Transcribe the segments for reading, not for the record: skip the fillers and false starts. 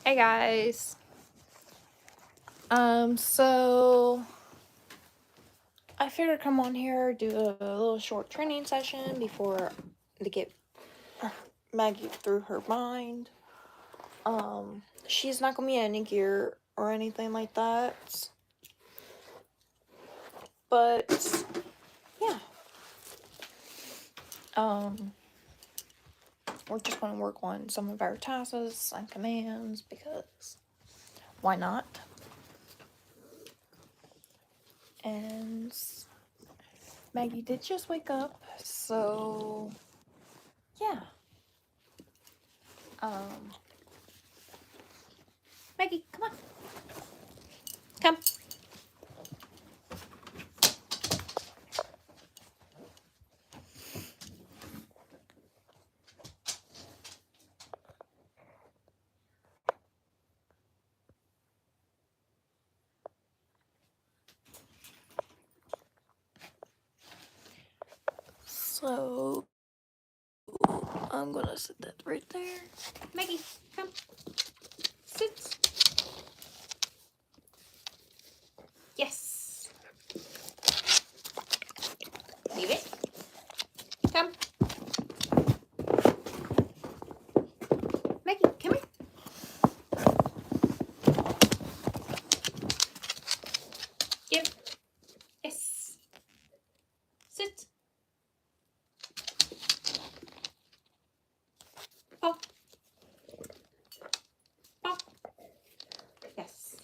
Hey guys. So I figured come on here, do a little short training session before to get Maggie through her mind. She's not gonna be in any gear or anything like that. But yeah. We're just gonna work on some of our tasks and commands because why not? And Maggie did just wake up, so yeah. Maggie, come on. Come. So I'm gonna sit that right there. Maggie, come. Sit. Yes. Leave it. Come. Maggie, come here. Give. Yes. Sit. Paw. Paw. Yes.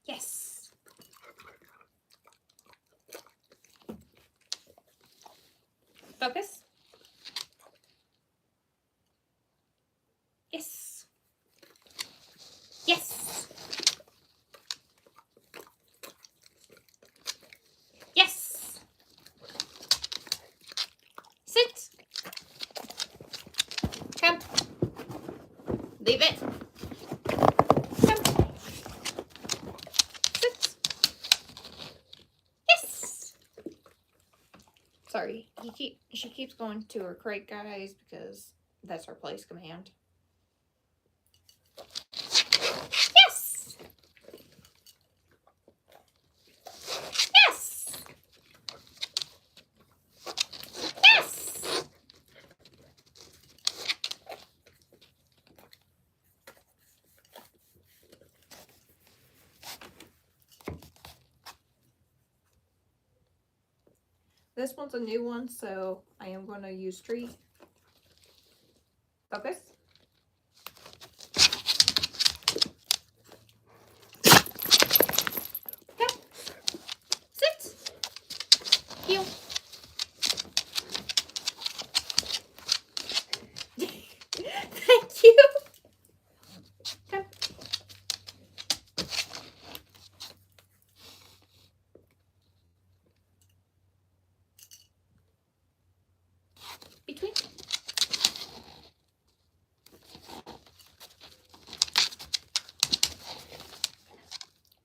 Yes. Focus. Yes. Yes. Yes. Sit. Come. Leave it. Come. Sit. Yes. Sorry, she keeps going to her crate, guys, because that's her place command. Yes. Yes. Yes. This one's a new one, so I am going to use tree. Focus. Go. Sit. Heel. Thank you. Come. Between.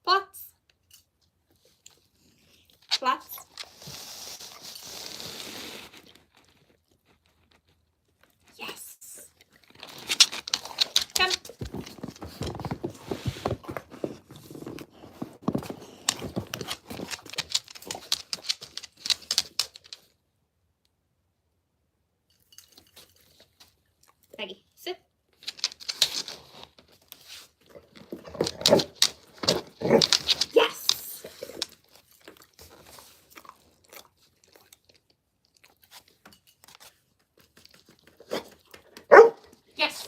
Plots. Plots. Yes. Come. Maggie, sit. Yes. Yes.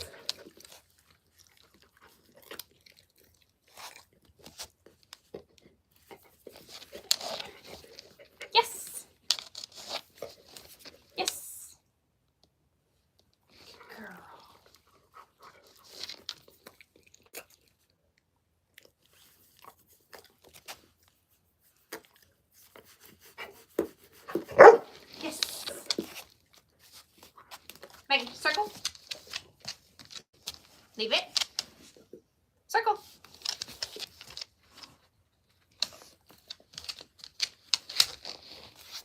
Yes. Yes. Girl. Yes. Maggie, circle. Leave it. Circle.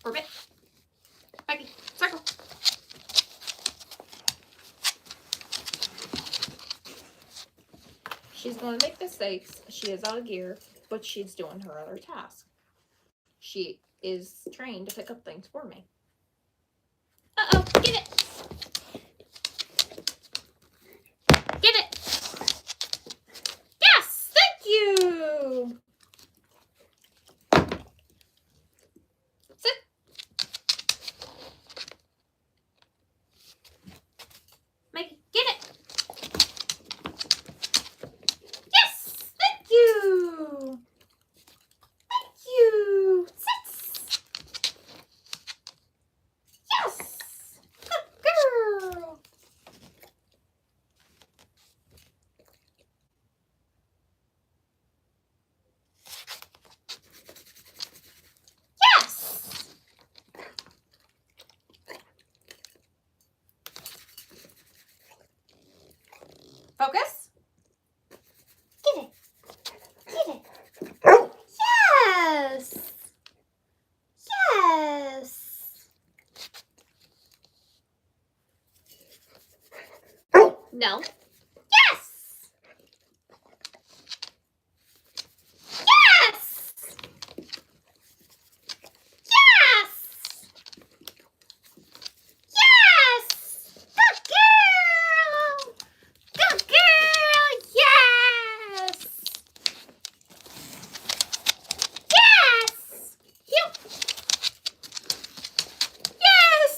Orbit. Maggie, circle. She's going to make mistakes. She is out of gear, but she's doing her other task. She is trained to pick up things for me. Uh-oh, get it! Get it! Yes! Thank you! Sit. Maggie, get it! Yes! Thank you! Thank you! Sit! Yes! Good girl! Yes! Focus. Get it. Get it. Yes! Yes! No. Yes! Yes! Yes! Yes! Good girl! Good girl! Yes! Yes! Yep. Yes!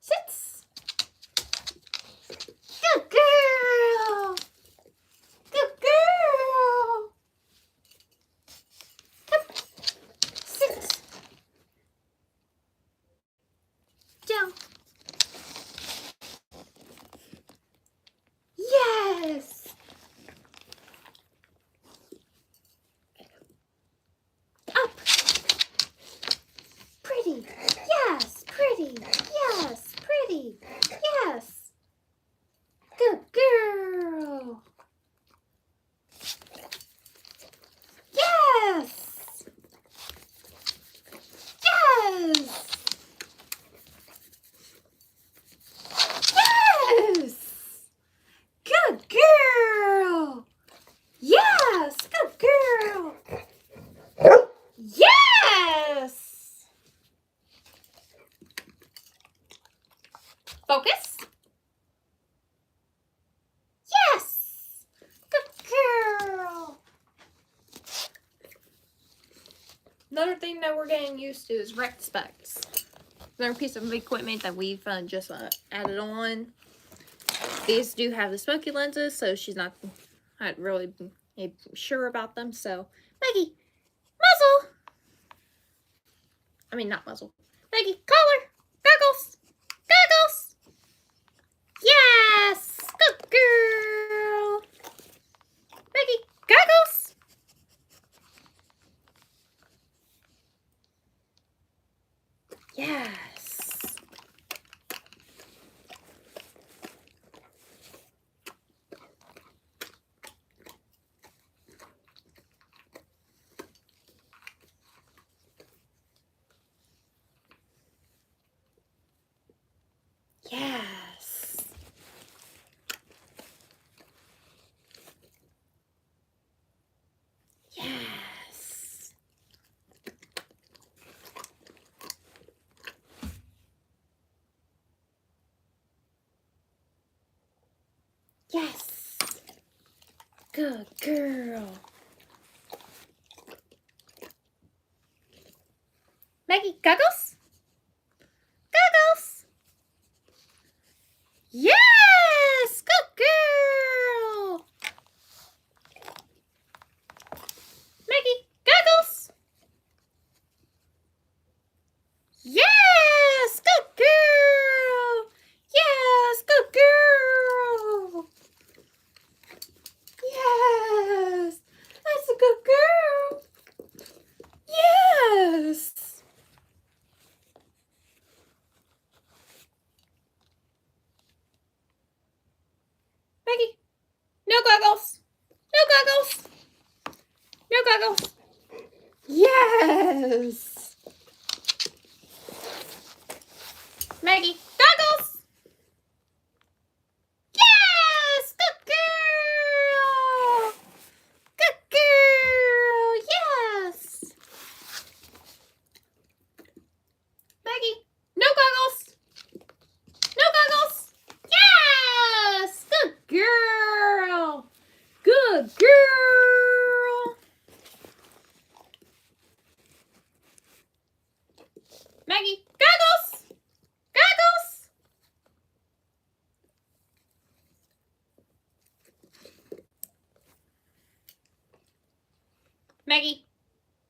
Sits. Good girl! Good girl! Come. Sit. Down. Yes! Up. Pretty. Yes. Pretty. Yes. Pretty. Yes. Good girl. Yes. Yes. Yes. Good girl. Yes. Good girl. Yes. Focus. Yes. Good girl. Another thing that we're getting used to is rect specs. Another piece of equipment that we've just added on. These do have the smoky lenses, so she's not really sure about them. So, Maggie, muzzle. I mean, not muzzle. Maggie, collar, goggles, goggles. Yes, good girl. Maggie, goggles. Yes. Yes. Yes. Yes. Good girl. Maggie, goggles? Goggles. Yes. Good girl. Maggie, goggles. Yes. Good girl. Yes. Good girl. Yes. That's a good girl. Yes. Yes! Maggie, goggles! Yes! Good girl! Good girl! Yes! Maggie, no goggles! No goggles! Yes! Good girl! Good girl! Maggie, goggles! Goggles! Maggie,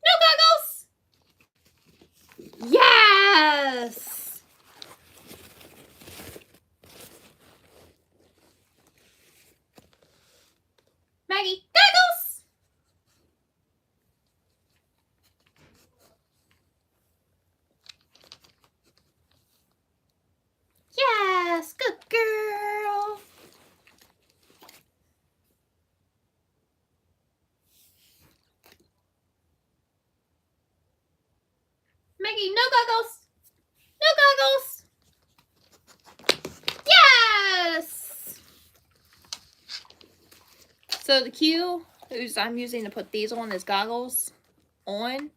no goggles! Yes! Maggie, goggles! Yes, good girl. Maggie, no goggles. No goggles. Yes. So the cue I'm using to put these on is goggles on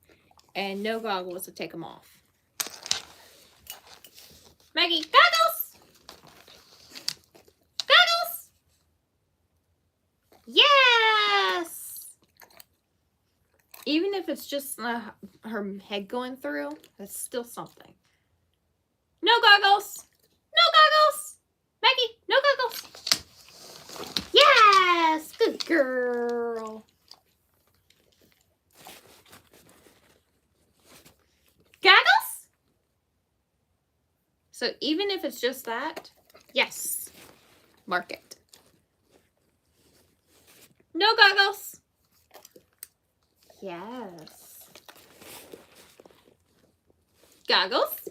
and no goggles to take them off. Maggie, goggles. Goggles. Yes. Even if it's just her head going through, that's still something. No goggles. No goggles. Maggie, no goggles. Yes, good girl. Goggles? So even if it's just that, yes, mark it. No goggles. Yes. Goggles?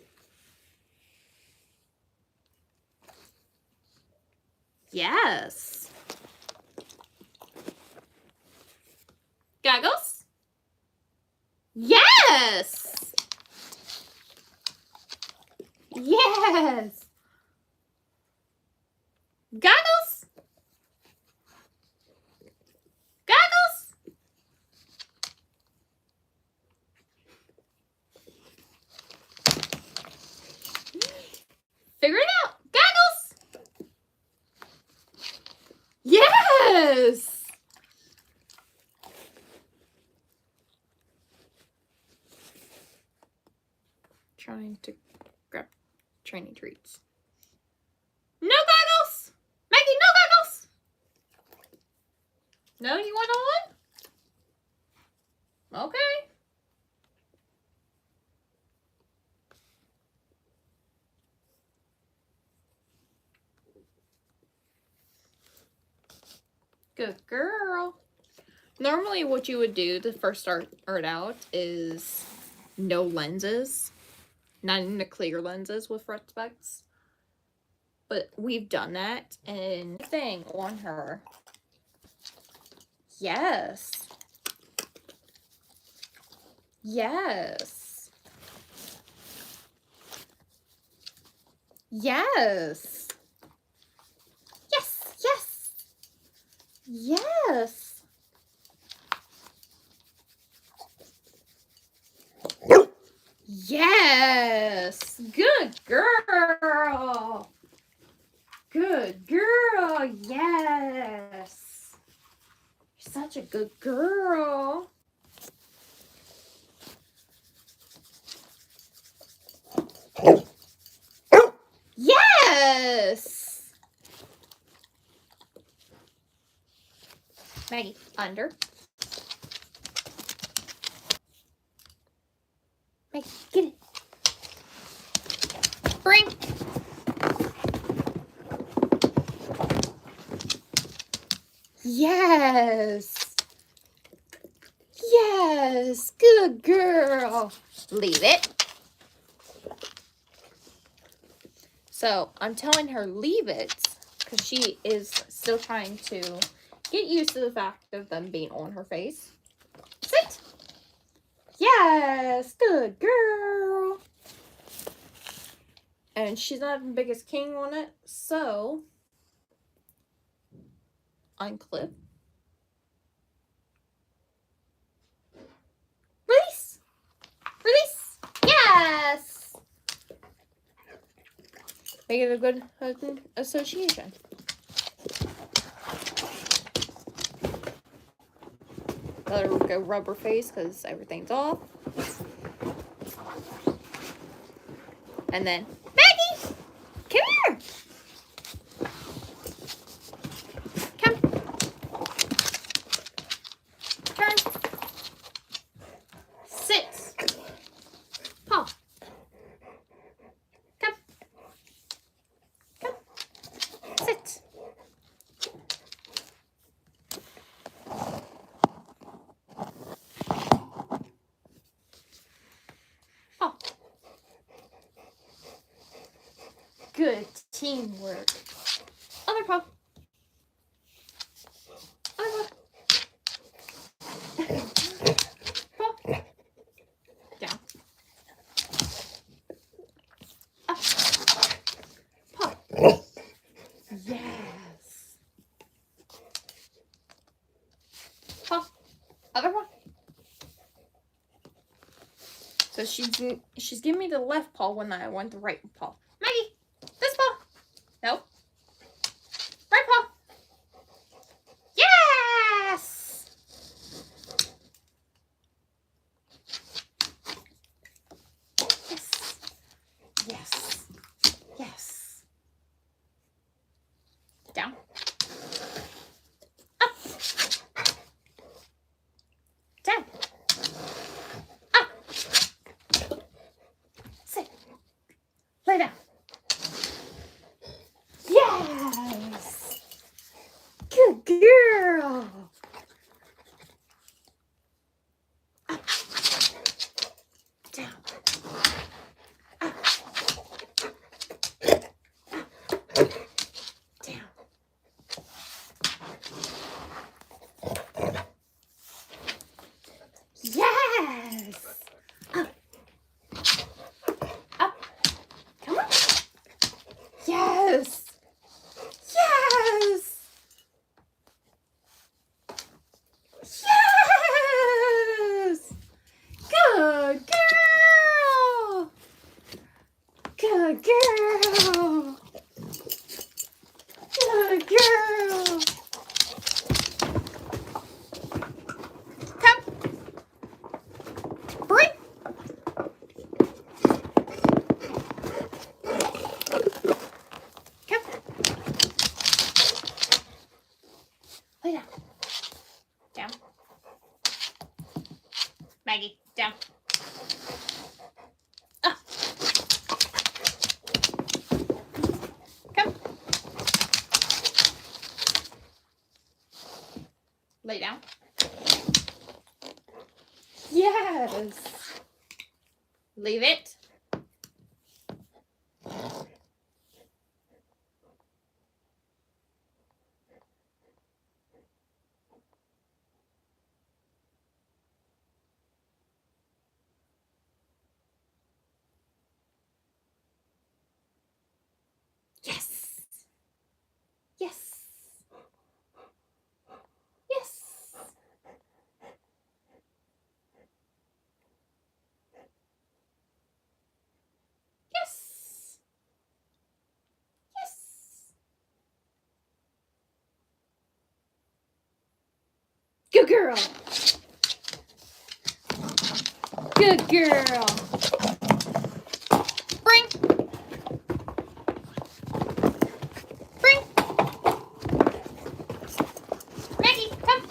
Yes. Goggles? Yes. Yes. Goggles? Goggles? Figure it out. Goggles? Yes. Trying to grab training treats. No goggles! Maggie, no goggles! No, you want on? Okay. Good girl. Normally what you would do to first start it out is no lenses. Not even the clear lenses with red specs. But we've done that and thing on her. Yes. Yes. Yes. Yes. Yes. Yes. Yes. Good girl. Good girl. Yes. You're such a good girl. Yes. Maggie, under. Maggie, get it. Bring. Yes. Yes. Good girl. Leave it. So I'm telling her leave it because she is still trying to get used to the fact of them being on her face. Sit. Yes. Yes, good girl. And she's not the biggest king on it, so unclip. Release! Release! Yes! Make it a good husband association. Let her go rub her face because everything's off. And then, Maggie! Come here! Come. Turn. Sit. Paw. Come. Come. Sit. Paw. Good teamwork. Other paw. Other paw. Paw. Down. Up. Paw. Yes. Paw. Other paw. So she's giving me the left paw when I want the right paw. Maggie, this paw. Nope. Right paw. Yes. Yes. Yes. Yes. Down. Up. Down. Up. Sit. Lay down. Yes. Good girl. Up. Down. Up. Down. Yes. Up. Up. Come on. Yes. Yes. Yes. Good girl. Good girl. Good girl. Come. Bring. Come. Lay down. Down. Maggie, down. Up. Come. Lay down. Yes. Leave it. Yes. Yes. Yes. Yes. Yes. Good girl. Good girl. Bring. Bring. Maggie, come.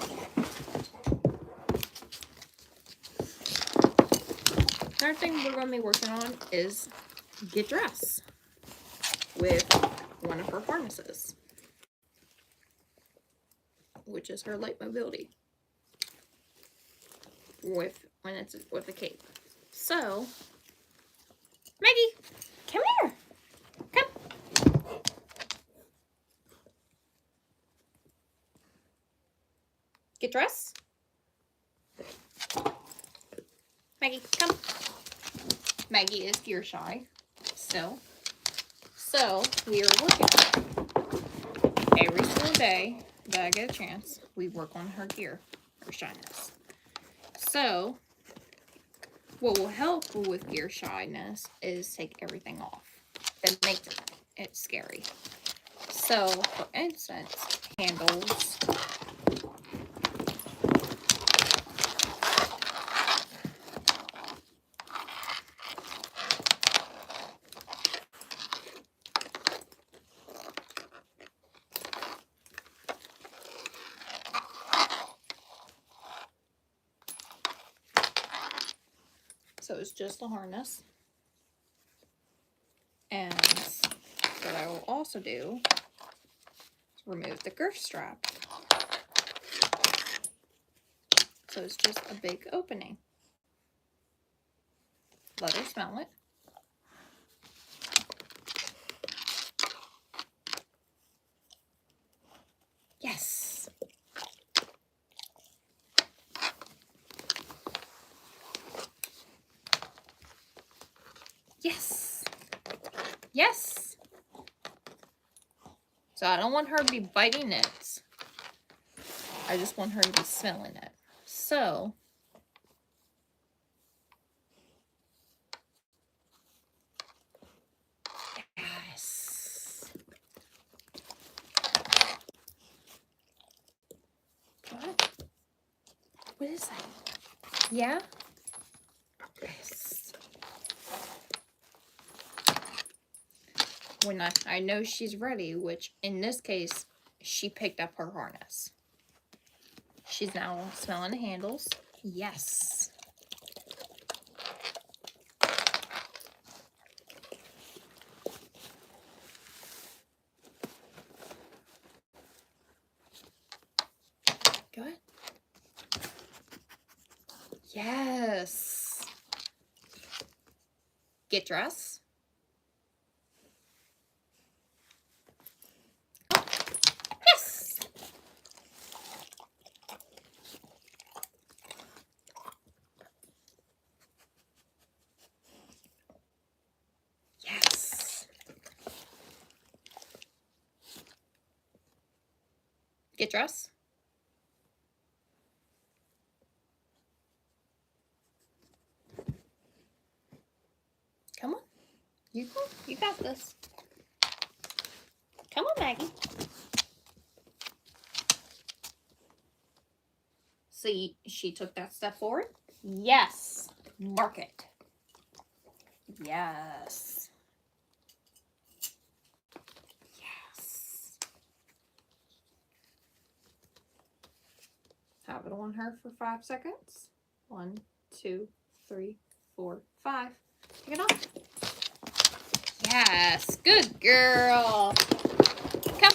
Another thing we're going to be working on is get dressed with one of her harnesses, which is her light mobility when it's with a cape. So, Maggie, come here. Come. Get dressed. Maggie, come. Maggie is gear shy still. So, we are working every single day that I get a chance. We work on her gear, her shyness. So, what will help with gear shyness is take everything off that makes it scary. So, for instance, handles. So it's just a harness. And what I will also do is remove the girth strap. So it's just a big opening. Let her smell it. Yes. Yes. Yes. So I don't want her to be biting it. I just want her to be smelling it. So yes. What is that? Yeah? Yes. When I know she's ready, which in this case, she picked up her harness. She's now smelling the handles. Yes. Good. Yes. Get dressed. Oh. Yes. Yes. Get dressed. Come on. You got this. Come on, Maggie. See, she took that step forward. Yes. Mark it. Yes. Yes. Have it on her for 5 seconds. 1, 2, 3, 4, 5. Take it off. Yes. Good girl. Come.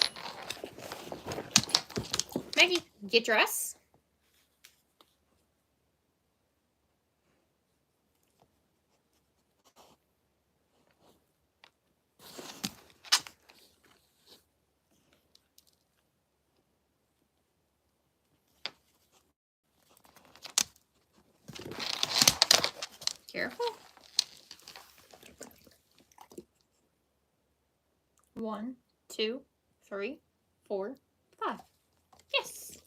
Maggie, get dressed. Careful. 1, 2, 3, 4, 5. Yes.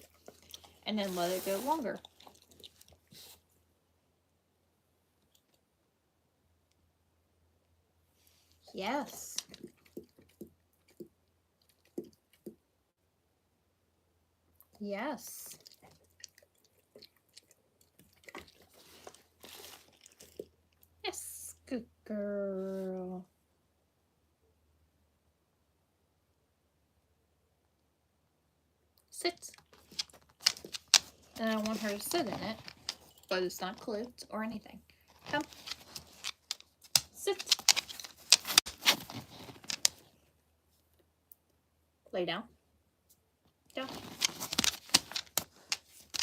And then let it go longer. Yes. Yes. Yes. Good girl. Sit. And I want her to sit in it, but it's not clipped or anything. Come. Sit. Lay down. Down.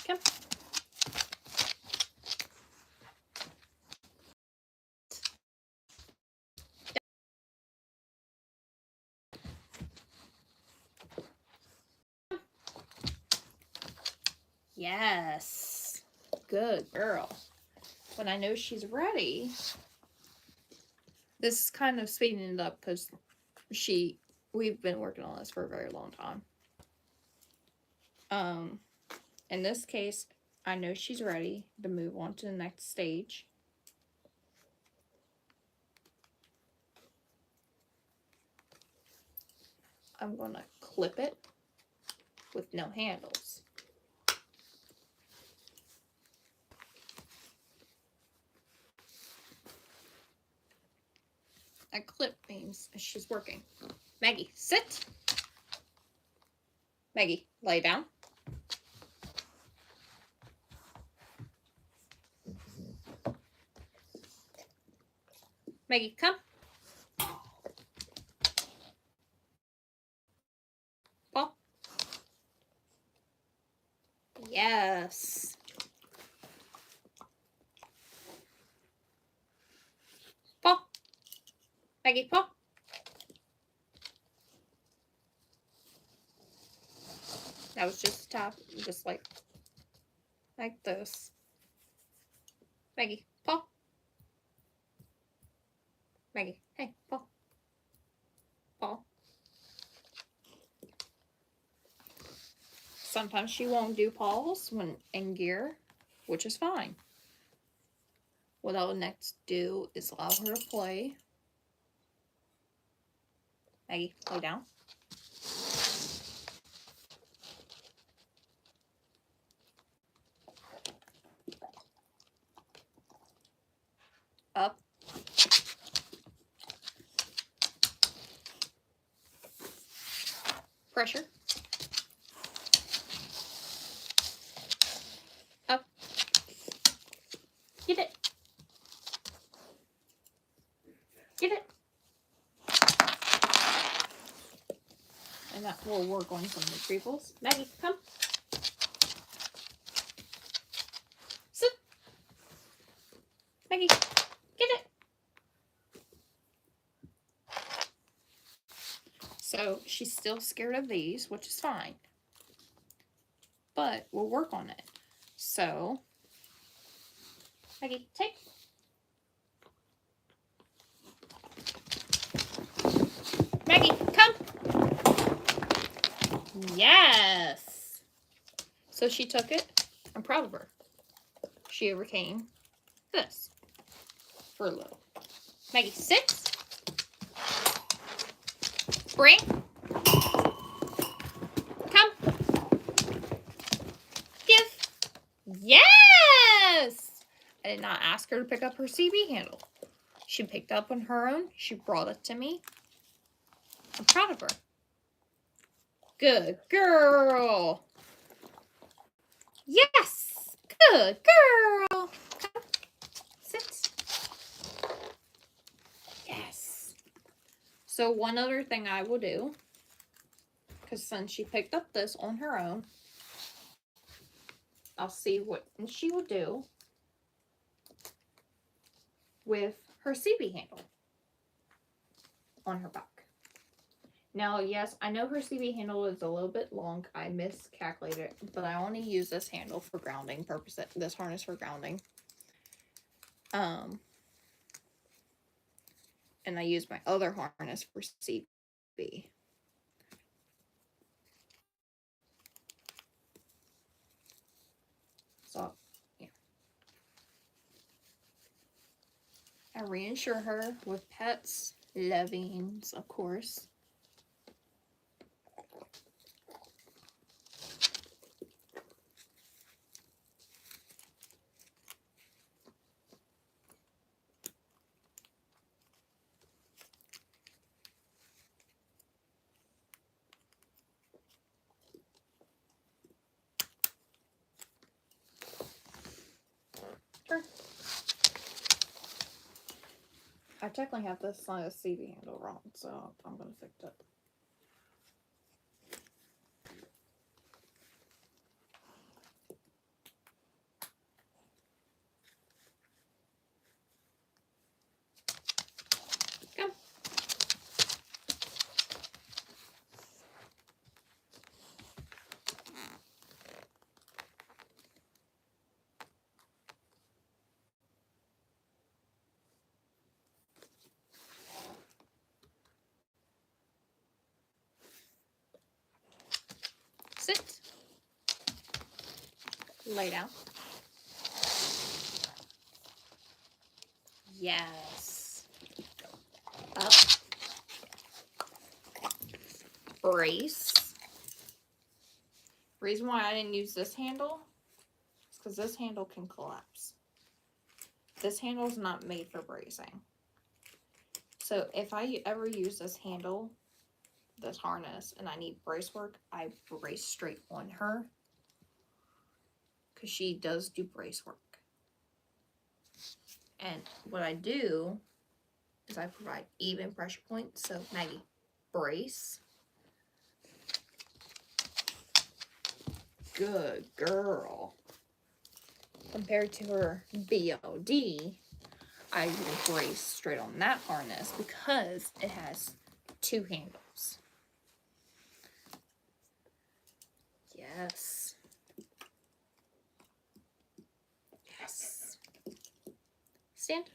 Come. Yes. Good girl. when I know she's ready, this is kind of speeding it up because we've been working on this for a very long time. In this case, I know she's ready to move on to the next stage. I'm going to clip it with no handles. A clip means she's working. Maggie, sit. Maggie, lay down. Maggie, come. Paul. Yes. Paul. Maggie, Paul. That was just top, just like this. Maggie, Paul. Maggie, hey, Paul. Paul. Sometimes she won't do paws when in gear, which is fine. What I'll next do is allow her to play. Maggie, lay down. Up. Pressure. Up. Get it. Get it. And that will work on some retrievals. Maggie, come. Sit. Maggie, get it. So she's still scared of these, which is fine. But we'll work on it. So, Maggie, take. Maggie, come. Yes. So she took it. I'm proud of her. She overcame this for a little. Maggie, sit. Bring. Come. Give. Yes! I did not ask her to pick up her CB handle. She picked up on her own. She brought it to me. I'm proud of her. Good girl. Yes. Good girl. Come. Sit. Yes. So one other thing I will do, because since she picked up this on her own, I'll see what she will do with her CB handle on her back. Now, yes, I know her CB handle is a little bit long. I miscalculated it, but I only use this handle for grounding purposes, this harness for grounding. And I use my other harness for CB. So, yeah. I reinsure her with pets, lovings, of course. Sure. I technically have this on a CB handle wrong, so I'm going to fix it. Go. Sit. Lay down. Yes. Up. Brace. Reason why I didn't use this handle is because this handle can collapse. This handle is not made for bracing. So if I ever use this handle, this harness, and I need brace work, I brace straight on her because she does do brace work. And what I do is I provide even pressure points. So Maggie, brace. Good girl. Compared to her BLD, I brace straight on that harness because it has two handles. Yes. Yes. Stand.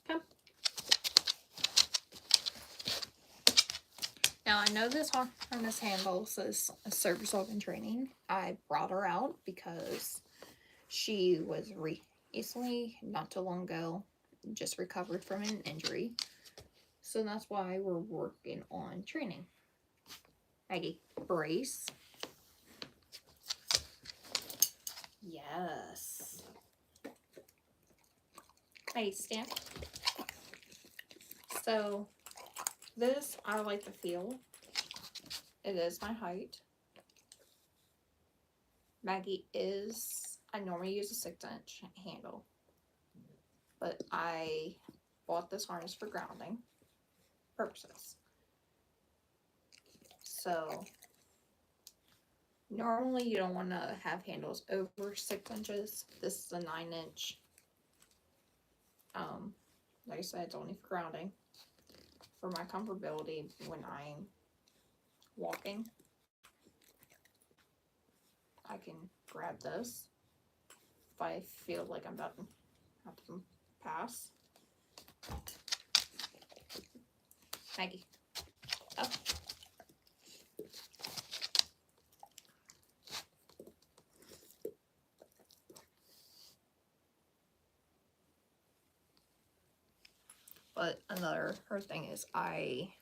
Come. Now I know this harness handle says service organ training. I brought her out because she was recently, not too long ago, just recovered from an injury. So that's why we're working on training. Maggie, brace. Yes. Maggie, stand. So this I like the feel. It is my height. Maggie is, I normally use a 6-inch handle, but I bought this harness for grounding purposes. So normally you don't want to have handles over 6 inches. This is a 9-inch. Like I said, it's only for grounding. For my comfortability when I'm walking, I can grab this if I feel like I'm about to have to pass. Maggie, up. But another thing is I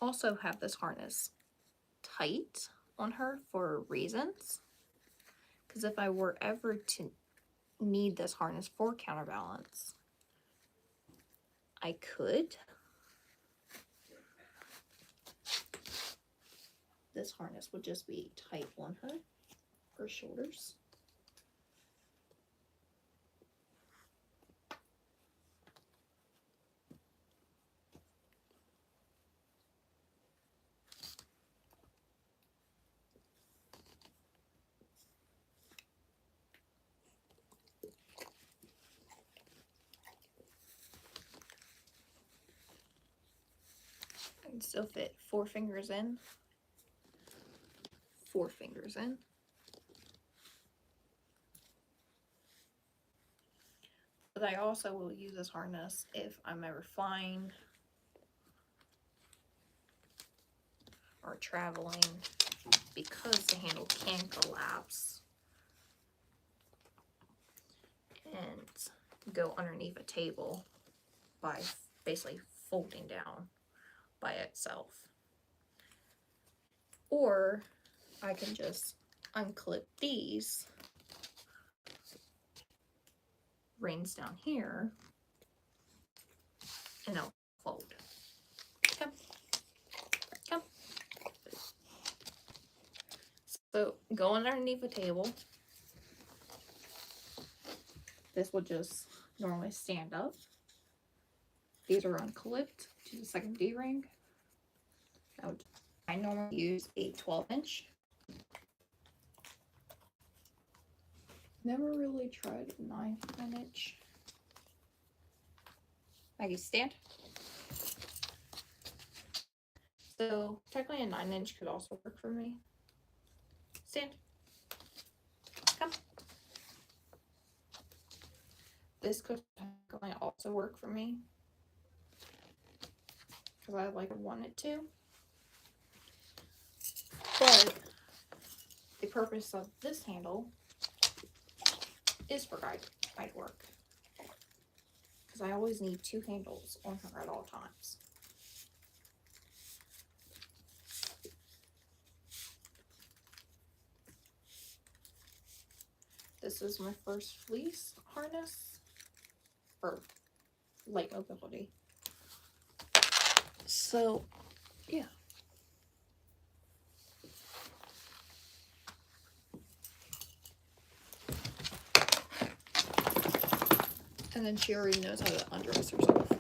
also have this harness tight on her for reasons. Because if I were ever to need this harness for counterbalance, I could. This harness would just be tight on her shoulders. I can still fit 4 fingers in. 4 fingers in. But I also will use this harness if I'm ever flying or traveling, because the handle can collapse and go underneath a table by basically folding down by itself. Or I can just unclip these rings down here and they'll fold. Come. Come. So go underneath a table. This will just normally stand up. These are unclipped to the second D-ring. I normally use a 12-inch. Never really tried a 9-inch. Maggie, stand. So technically a 9-inch could also work for me. Stand. Come. This could also work for me because I like want it to. But the purpose of this handle is for guide work. Because I always need 2 handles on her at all times. This is my first fleece harness for light mobility. So, yeah. And then she already knows how to undress herself.